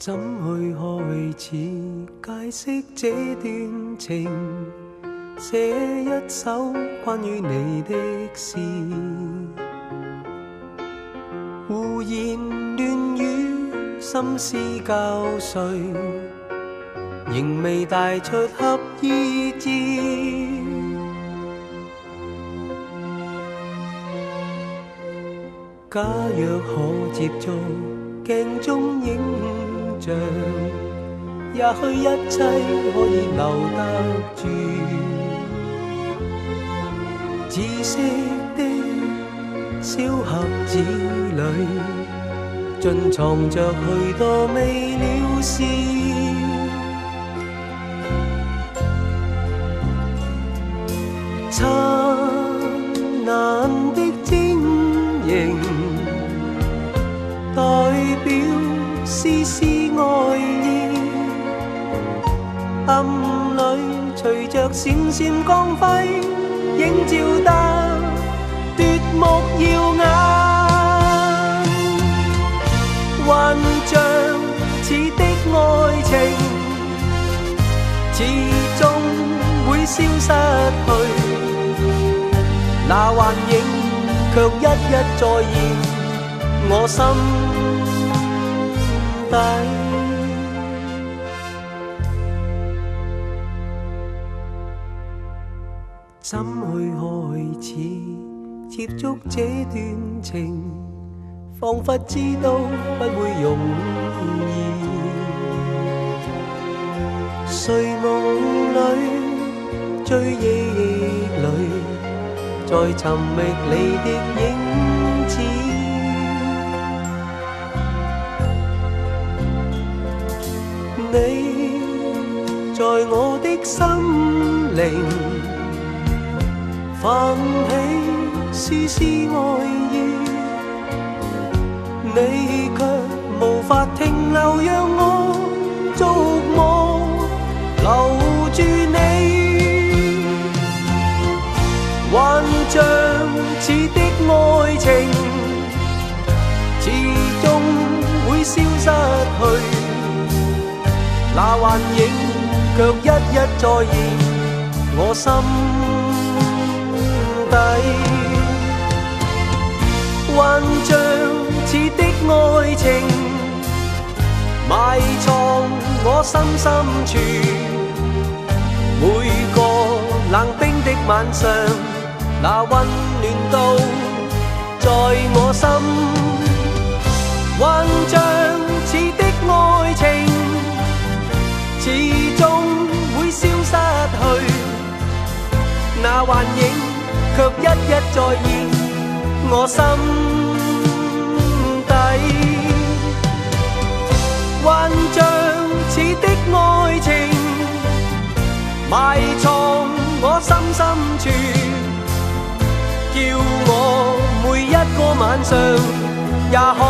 怎去開始解釋這段情？寫一首關於你的詩，胡言亂語，心思交瘁，仍未帶出合意志。假若可接觸鏡中影像，也許一切可以留得住。紫色的小盒子裏，盡藏着許多未了事。燦爛的晶瑩，代表絲絲愛意，暗裏隨着閃閃光輝，映照得奪目耀眼。幻象似的愛情，始終會消失去，那幻影卻一一再現我心底。怎去開始接觸這段情？彷彿知道不會容易。睡夢裏，追憶裏，在尋覓你的影子。你在我的心靈泛起絲絲愛意，你卻無法停留，讓我觸摸留住你。幻象似的愛情，始終會消失去，那幻影卻一一再現我心底。幻象似的愛情，埋藏我心深處，每個冷冰的晚上，那溫暖都在我心。幻象似的愛情，始終會消失去，那幻影卻一一再現我心底。幻象似的愛情，埋藏我心深處，叫我每一個晚上也可